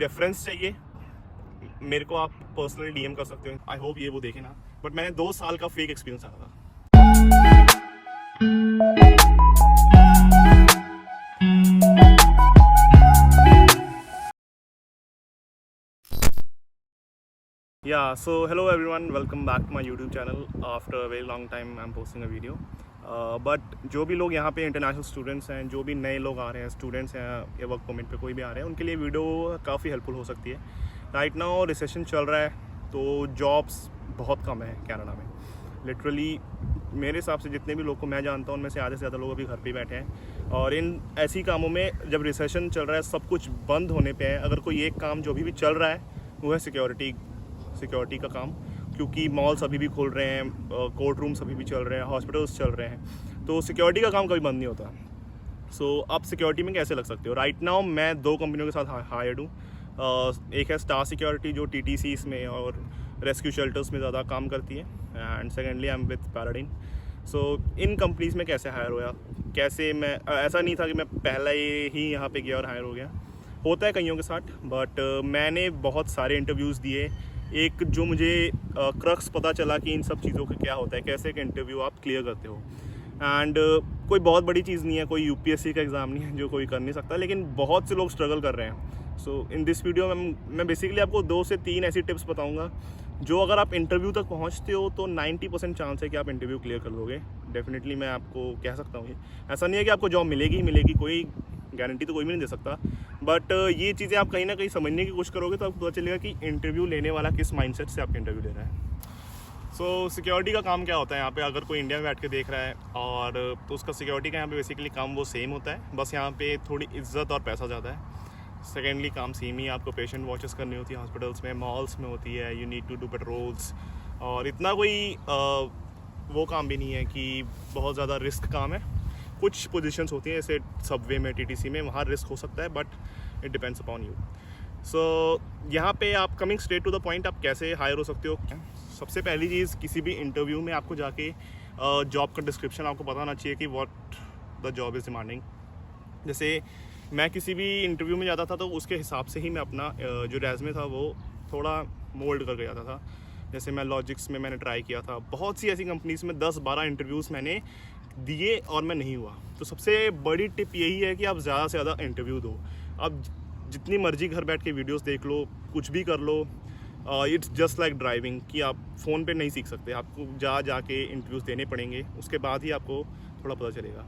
Reference चाहिए मेरे को, आप पर्सनली डीएम कर सकते हो। आई होप ये वो देखे ना, बट मैंने 2 साल का फेक एक्सपीरियंस आया था। So hello everyone, welcome back to my YouTube channel. After a very long time I'm posting a video. But जो भी लोग यहाँ पे इंटरनेशनल स्टूडेंट्स हैं, जो भी नए लोग आ रहे हैं, स्टूडेंट्स हैं या वर्क परमिट पे कोई भी आ रहे हैं, उनके लिए वीडियो काफ़ी हेल्पफुल हो सकती है। राइट नाउ रिसेशन चल रहा है तो जॉब्स बहुत कम है कनाडा में। लिटरली मेरे हिसाब से जितने भी लोग को मैं जानता हूँ उनमें से आधे से ज़्यादा लोग अभी घर पे बैठे हैं। और इन ऐसी कामों में जब रिसेशन चल रहा है, सब कुछ बंद होने पे है, अगर कोई एक काम जो भी चल रहा है वो है सिक्योरिटी का काम, क्योंकि मॉल्स अभी भी खुल रहे हैं, कोर्ट रूम्स अभी भी चल रहे हैं, हॉस्पिटल्स चल रहे हैं, तो सिक्योरिटी का काम कभी बंद नहीं होता। सो आप सिक्योरिटी में कैसे लग सकते हो? राइट नाउ मैं 2 कंपनियों के साथ हायर्ड हूँ। एक है स्टार सिक्योरिटी जो TTCs में और रेस्क्यू शेल्टर्स में ज़्यादा काम करती है, and secondly I am with Paradine. So in companies में कैसे हायर हुआ, कैसे मैं ऐसा नहीं था कि मैं पहले ही यहाँ पे गया और हायर हो गया, होता है कईयों के साथ। बट मैंने बहुत सारे इंटरव्यूज़ दिए। एक जो मुझे क्रक्स पता चला कि इन सब चीज़ों का क्या होता है, कैसे एक इंटरव्यू आप क्लियर करते हो। एंड कोई बहुत बड़ी चीज़ नहीं है, कोई UPSC का एग्ज़ाम नहीं है जो कोई कर नहीं सकता, लेकिन बहुत से लोग स्ट्रगल कर रहे हैं। सो इन दिस वीडियो में मैं बेसिकली आपको 2 से 3 ऐसी टिप्स बताऊंगा जो अगर आप इंटरव्यू तक पहुंचते हो तो 90% चांस है कि आप इंटरव्यू क्लियर कर लोगे। डेफिनेटली मैं आपको कह सकता हूँ, ऐसा नहीं है कि आपको जॉब मिलेगी ही मिलेगी, कोई गारंटी तो कोई भी नहीं दे सकता। बट ये चीज़ें आप कहीं ना कहीं समझने की कोशिश करोगे तो आपको पता चलेगा कि इंटरव्यू लेने वाला किस माइंडसेट से आपका इंटरव्यू ले रहा है। सो सिक्योरिटी का काम क्या होता है यहाँ पे, अगर कोई इंडिया में बैठ के देख रहा है और तो उसका सिक्योरिटी का यहाँ पे बेसिकली काम वो सेम होता है, बस यहाँ पे थोड़ी इज्जत और पैसा ज़्यादा है। सेकेंडली काम सेम ही, आपको पेशेंट वॉचेस करनी होती है हॉस्पिटल्स में, मॉल्स में होती है, you need to do petrols, और इतना कोई वो काम भी नहीं है कि बहुत ज़्यादा रिस्क काम है। कुछ पोजीशंस होती हैं जैसे सबवे में, TTC में, वहाँ रिस्क हो सकता है, but it depends upon you. So यहाँ पे आप coming straight to the point, आप कैसे हायर हो सकते हो। सबसे पहली चीज़, किसी भी इंटरव्यू में आपको जाके जॉब का डिस्क्रिप्शन आपको पता होना चाहिए कि what the job is demanding. जैसे मैं किसी भी इंटरव्यू में जाता था तो उसके हिसाब से ही मैं अपना जो रेज़्यूमे था वो थोड़ा मोल्ड करके जाता था। जैसे मैं लॉजिक्स में मैंने ट्राई किया था, बहुत सी ऐसी कंपनीज़ में 10-12 इंटरव्यूज़ मैंने दिए और मैं नहीं हुआ। तो सबसे बड़ी टिप यही है कि आप ज़्यादा से ज़्यादा इंटरव्यू दो। अब जितनी मर्जी घर बैठ के वीडियोस देख लो, कुछ भी कर लो, इट्स जस्ट लाइक ड्राइविंग कि आप फ़ोन पे नहीं सीख सकते, आपको जाके इंटरव्यूज़ देने पड़ेंगे, उसके बाद ही आपको थोड़ा पता चलेगा।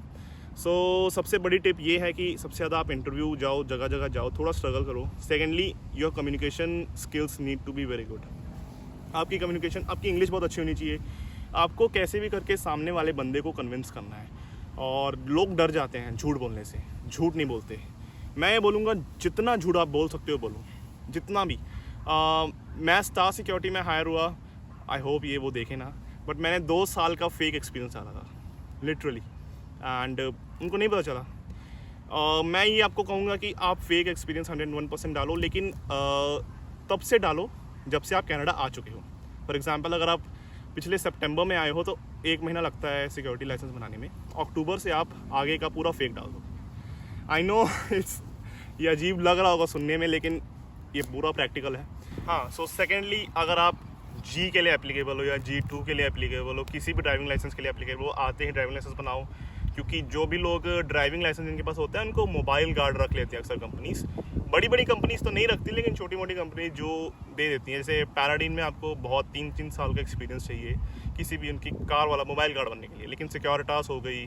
सो सबसे बड़ी टिप ये है कि सबसे ज़्यादा आप इंटरव्यू जाओ, जगह जगह जाओ, थोड़ा स्ट्रगल करो। Secondly, your communication skills need to be very good. आपकी कम्युनिकेशन, आपकी इंग्लिश बहुत अच्छी होनी चाहिए। आपको कैसे भी करके सामने वाले बंदे को कन्विंस करना है। और लोग डर जाते हैं झूठ बोलने से, झूठ नहीं बोलते। मैं ये बोलूँगा जितना झूठ आप बोल सकते हो बोलो, जितना भी। मैं स्टार सिक्योरिटी में हायर हुआ, आई होप ये वो देखे ना, बट मैंने 2 साल का फेक एक्सपीरियंस आ रहा था लिटरली, एंड उनको नहीं पता चला। मैं ये आपको कहूँगा कि आप फेक एक्सपीरियंस 101% डालो, लेकिन तब से डालो जब से आप कनाडा आ चुके हो। फॉर एग्जांपल, अगर आप पिछले सितंबर में आए हो तो 1 महीना लगता है सिक्योरिटी लाइसेंस बनाने में, अक्टूबर से आप आगे का पूरा फेक डाल दो। आई नो ये अजीब लग रहा होगा सुनने में, लेकिन ये पूरा प्रैक्टिकल है। हाँ, सो सेकेंडली, अगर आप G के लिए एप्लीकेबल हो या G2 के लिए एप्लीकेबल हो, किसी भी ड्राइविंग लाइसेंस के लिए एप्लीकेबल हो, आते ही ड्राइविंग लाइसेंस बनाओ। क्योंकि जो भी लोग ड्राइविंग लाइसेंस जिनके पास होता है उनको मोबाइल गार्ड रख लेते हैं अक्सर कंपनीज। बड़ी कंपनीज तो नहीं रखती, लेकिन छोटी मोटी कंपनी जो दे देती हैं, जैसे पैराडाइन में आपको बहुत 3-3 साल का एक्सपीरियंस चाहिए किसी भी उनकी कार वाला मोबाइल गार्ड बनने के लिए, लेकिन सिक्योरिटास हो गई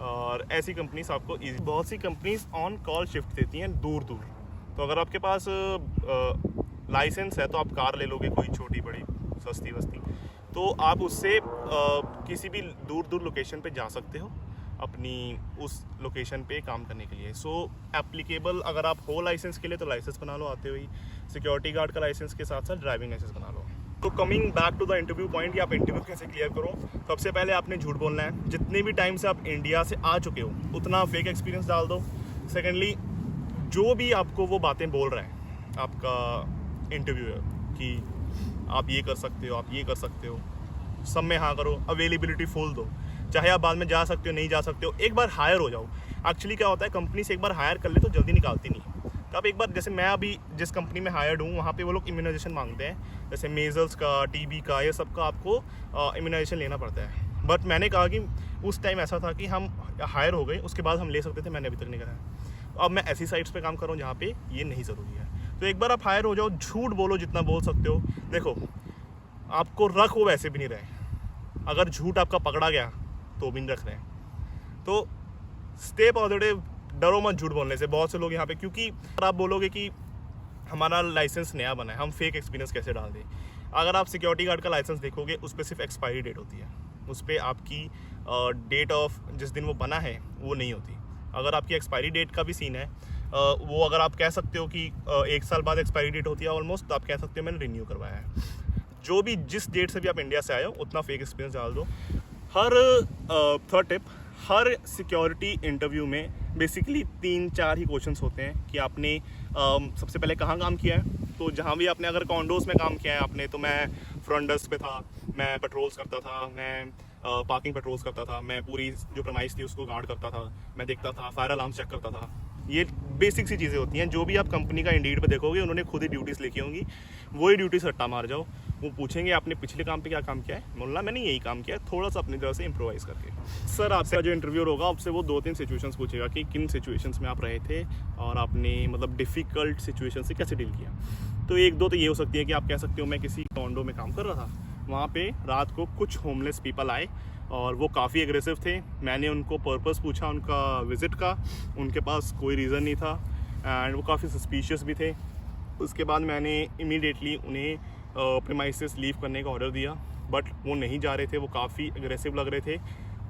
और ऐसी कंपनीज आपको बहुत सी कंपनीज ऑन कॉल शिफ्ट देती हैं दूर। तो अगर आपके पास लाइसेंस है तो आप कार ले लोगे, कोई छोटी बड़ी सस्ती वस्ती, तो आप उससे किसी भी दूर लोकेशन पे जा सकते हो अपनी उस लोकेशन पे काम करने के लिए। सो एप्लीकेबल अगर आप हो लाइसेंस के लिए तो लाइसेंस बना लो आते हुए, सिक्योरिटी गार्ड का लाइसेंस के साथ साथ ड्राइविंग लाइसेंस बना लो। तो coming back to the interview point, कि आप इंटरव्यू कैसे क्लियर करो। सबसे पहले आपने झूठ बोलना है। जितने भी टाइम से आप इंडिया से आ चुके हो उतना फेक एक्सपीरियंस डाल दो। सेकेंडली, जो भी आपको वो बातें बोल रहा है आपका इंटरव्यूअर कि आप ये कर सकते हो, आप ये कर सकते हो, सब में हाँ करो। अवेलेबिलिटी फुल दो, चाहे आप बाद में जा सकते हो नहीं जा सकते हो, एक बार हायर हो जाओ। एक्चुअली क्या होता है, कंपनी से एक बार हायर कर ले तो जल्दी निकालती नहीं, तो आप एक बार, जैसे मैं अभी जिस कंपनी में हायर्ड हूँ वहाँ पे वो लोग इम्यूनाइजेशन मांगते हैं, जैसे मेजल्स का, टीबी का, ये सब का आपको इम्यूनाइजेशन लेना पड़ता है। बट मैंने कहा कि उस टाइम ऐसा था कि हम हायर हो गए, उसके बाद हम ले सकते थे, मैंने अभी तक नहीं कराया। अब मैं ऐसी साइट्स पे काम कर रहा हूँ जहाँ पे ये नहीं ज़रूरी है। तो एक बार आप हायर हो जाओ, झूठ बोलो जितना बोल सकते हो। देखो, आपको रख वो वैसे भी नहीं रहे, अगर झूठ आपका पकड़ा गया तो भी नहीं रख रहे हैं। तो स्टे पॉजिटिव, डरो मत झूठ बोलने से। बहुत से लोग यहाँ पे, क्योंकि अगर आप बोलोगे कि हमारा लाइसेंस नया बना है, हम फेक एक्सपीरियंस कैसे डाल दें। अगर आप सिक्योरिटी गार्ड का लाइसेंस देखोगे, उस पर सिर्फ एक्सपायरी डेट होती है, उस पर आपकी डेट ऑफ जिस दिन वो बना है वो नहीं होती। अगर आपकी एक्सपायरी डेट का भी सीन है, वो अगर आप कह सकते हो कि 1 साल बाद एक्सपायरी डेट होती है ऑलमोस्ट, तो आप कह सकते हो मैंने रिन्यू करवाया है। जो भी जिस डेट से भी आप इंडिया से आए हो उतना फेक एक्सपीरियंस डाल दो। थर्ड टिप, हर सिक्योरिटी इंटरव्यू में बेसिकली 3-4 ही क्वेश्चंस होते हैं कि आपने सबसे पहले कहाँ काम किया है। तो जहाँ भी आपने अगर कॉन्डोज में काम किया है आपने, तो मैं फ्रंट डेस्क पे था, मैं पेट्रोल्स करता था, मैं पार्किंग पेट्रोल्स करता था, मैं पूरी जो प्रेमाइस थी उसको गार्ड करता था, मैं देखता था, फायर अलार्म चेक करता था। ये बेसिक सी चीज़ें होती हैं। जो भी आप कंपनी का इंडीड पे देखोगे उन्होंने खुद ही ड्यूटीज़ लिखी होंगी, वही ड्यूटीज रट्टा मार जाओ। वो पूछेंगे आपने पिछले काम पे क्या काम किया है, बोलना मैंने यही काम किया है, थोड़ा सा अपनी तरह से इम्प्रोवाइज़ करके। सर आपसे जो इंटरव्यूअर होगा आपसे वो 2-3 सिचुएशंस पूछेगा कि किन सिचुएशंस में आप रहे थे और आपने मतलब डिफ़िकल्ट सिचुएशन से कैसे डील किया। तो 1-2 तो ये हो सकती है कि आप कह सकते हो मैं किसी कॉन्डो में काम कर रहा था, वहाँ पे रात को कुछ होमलेस पीपल आए और वो काफ़ी एग्रेसिव थे। मैंने उनको पर्पस पूछा उनका विज़िट का, उनके पास कोई रीज़न नहीं था एंड वो काफ़ी सस्पिशियस भी थे। उसके बाद मैंने इमीडिएटली उन्हें प्रीमाइसेस लीव करने का ऑर्डर दिया, बट वो नहीं जा रहे थे, वो काफ़ी एग्रेसिव लग रहे थे।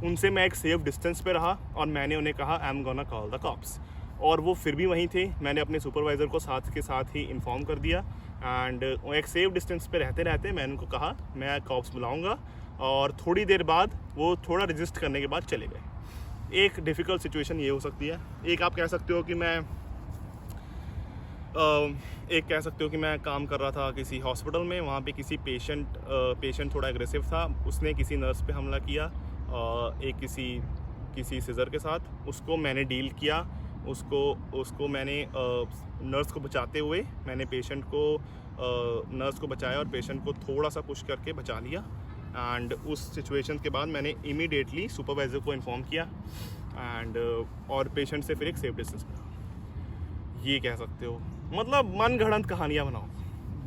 उनसे मैं एक सेफ डिस्टेंस पे रहा और मैंने उन्हें कहा I am gonna call the cops, और वो फिर भी वहीं थे। मैंने अपने सुपरवाइज़र को साथ के साथ ही इन्फॉर्म कर दिया एंड एक सेफ डिस्टेंस पे रहते रहते मैंने उनको कहा मैं कॉप्स बुलाऊँगा, और थोड़ी देर बाद वो थोड़ा रजिस्ट करने के बाद चले गए। एक डिफ़िकल्ट सिचुएशन ये हो सकती है। एक आप कह सकते हो कि मैं काम कर रहा था किसी हॉस्पिटल में, वहाँ पे किसी पेशेंट थोड़ा एग्रेसिव था, उसने किसी नर्स पे हमला किया, एक किसी सिज़र के साथ। उसको मैंने डील किया, उसको मैंने नर्स को बचाते हुए मैंने नर्स को बचाया और पेशेंट को थोड़ा सा पुश करके बचा लिया। एंड उस सिचुएशन के बाद मैंने इमीडिएटली सुपरवाइज़र को इन्फॉर्म किया एंड और पेशेंट से फिर एक सेफ डिस्टेंस बना। ये कह सकते हो, मतलब मन गढ़ंत कहानियाँ बनाओ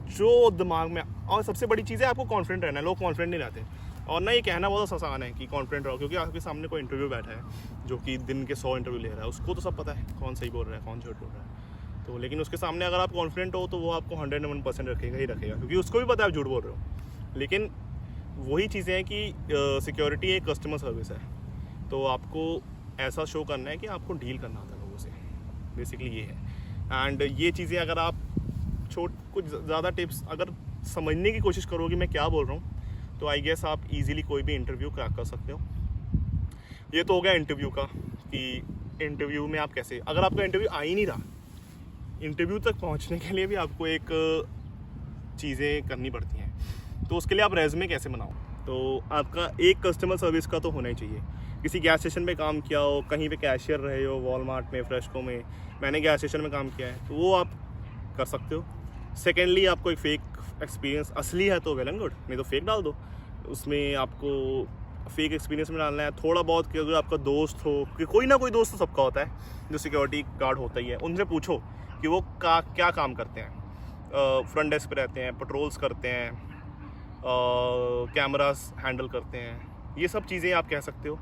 जो दिमाग में। और सबसे बड़ी चीज़ है आपको कॉन्फिडेंट रहना है। लोग कॉन्फिडेंट नहीं रहते, और ना ये कहना बहुत आसान है कि कॉन्फिडेंट रहो, क्योंकि आपके सामने कोई इंटरव्यू बैठा है जो कि दिन के 100 इंटरव्यू ले रहा है, उसको तो सब पता है कौन सही बोल रहा है कौन झूठ बोल रहा है। तो लेकिन उसके सामने अगर आप कॉन्फिडेंट हो तो वो आपको 101% रखेगा ही रखेगा, क्योंकि उसको भी पता है आप झूठ बोल रहे हो। लेकिन वही चीज़ें हैं कि सिक्योरिटी एक कस्टमर सर्विस है, तो आपको ऐसा शो करना है कि आपको डील करना आता है लोगों से, बेसिकली ये है। एंड ये चीज़ें अगर आप कुछ ज़्यादा टिप्स अगर समझने की कोशिश करोगे मैं क्या बोल रहा हूँ, तो आई गेस आप इजीली कोई भी इंटरव्यू क्रैक कर सकते हो। ये तो हो गया इंटरव्यू का, कि इंटरव्यू में आप कैसे, अगर आपका इंटरव्यू आ ही नहीं रहा, इंटरव्यू तक पहुँचने के लिए भी आपको एक चीज़ें करनी पड़ती हैं। तो उसके लिए आप रेज़्यूमे कैसे बनाओ, तो आपका एक कस्टमर सर्विस का तो होना ही चाहिए। किसी गैस स्टेशन पे काम किया हो, कहीं पे कैशियर रहे हो, वॉलमार्ट में, फ्रेशको में, मैंने गैस स्टेशन में काम किया है, तो वो आप कर सकते हो। सेकेंडली आपको एक फेक एक्सपीरियंस असली है तो वेल एंड गुड, नहीं तो फेक डाल दो। उसमें आपको फेक एक्सपीरियंस में डालना है थोड़ा बहुत, कि अगर आपका दोस्त हो, कि कोई ना कोई दोस्त तो सबका होता है जो सिक्योरिटी गार्ड होता ही है, उनसे पूछो कि वो क्या काम करते हैं। फ्रंट डेस्क पे रहते हैं, पेट्रोल्स करते हैं, कैमरास हैंडल करते हैं, ये सब चीज़ें आप कह सकते हो।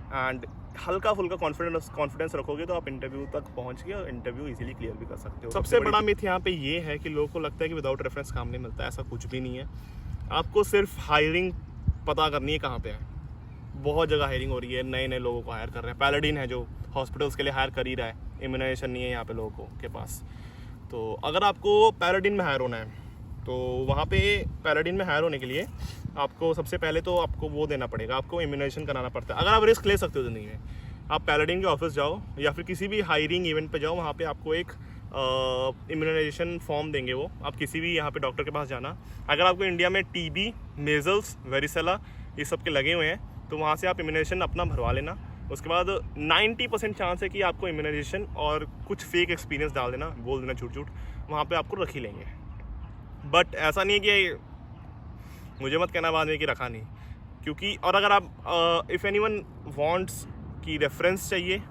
एंड हल्का फुल्का कॉन्फिडेंस रखोगे तो आप इंटरव्यू तक पहुंच के इंटरव्यू इजीली क्लियर भी कर सकते हो। सबसे बड़ा मिथ यहाँ पे ये है कि लोगों को लगता है कि विदाउट रेफरेंस काम नहीं मिलता, ऐसा कुछ भी नहीं है। आपको सिर्फ हायरिंग पता करनी है कहाँ पे है। बहुत जगह हायरिंग हो रही है, नए नए लोगों को हायर कर रहे हैं। पैलाडिन है जो हॉस्पिटल्स के लिए हायर कर ही रहा है, इम्यूनाइजेशन नहीं है यहाँ पे लोगों के पास। तो अगर आपको पैलाडिन में हायर होना है तो वहाँ पे पैलाडिन में हायर होने के लिए आपको सबसे पहले तो आपको वो देना पड़ेगा, आपको इम्यूनाइजेशन कराना पड़ता है। अगर आप रिस्क ले सकते हो ज़िंदगी में, आप पैलाडिन के ऑफिस जाओ या फिर किसी भी हायरिंग इवेंट पे जाओ, वहाँ पे आपको एक इम्यूनाइजेशन फॉर्म देंगे। वो आप किसी भी यहाँ पे डॉक्टर के पास जाना। अगर आपको इंडिया में टीबी, मेजल्स, वेरिसेला ये सब के लगे हुए हैं तो वहाँ से आप इम्यूनाइजेशन अपना भरवा लेना। उसके बाद 90% चांस है कि आपको इम्यूनाइजेशन और कुछ फेक एक्सपीरियंस डाल देना, बोल देना झूठ झूठ, वहाँ पे आपको रख ही लेंगे। बट ऐसा नहीं है कि मुझे मत कहना बाद में कि रखा नहीं, क्योंकि और अगर आप इफ़ एनीवन वांट्स की रेफरेंस चाहिए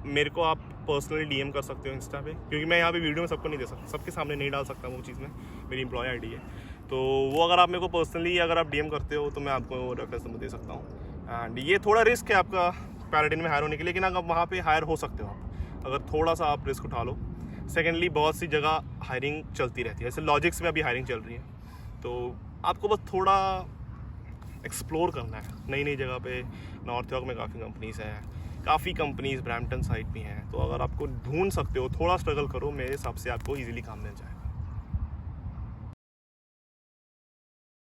मेरे को आप पर्सनली डीएम कर सकते हो इंस्टा पे, क्योंकि मैं यहाँ पे वीडियो में सबको नहीं दे सकता, सबके सामने नहीं डाल सकता वो चीज़ में, मेरी एम्प्लॉय आईडी है। तो वो अगर आप मेरे को पर्सनली अगर आप डीएम करते हो तो मैं आपको रेफरेंस नंबर दे सकता हूँ। एंड ये थोड़ा रिस्क है आपका पैराडिन में हायर होने के, लेकिन अगर वहाँ पे हायर हो सकते हो आप, अगर थोड़ा सा आप रिस्क उठा लो। सेकेंडली बहुत सी जगह हायरिंग चलती रहती है, जैसे लॉजिक्स में अभी हायरिंग चल रही है, तो आपको बस थोड़ा एक्सप्लोर करना है नई नई जगह पे। नॉर्थ यॉर्क में काफ़ी कंपनीज़ हैं, काफ़ी कंपनीज़ ब्रैम्पटन साइड भी हैं, तो अगर आपको ढूंढ सकते हो, थोड़ा स्ट्रगल करो, मेरे हिसाब से आपको ईजिली काम मिल जाए।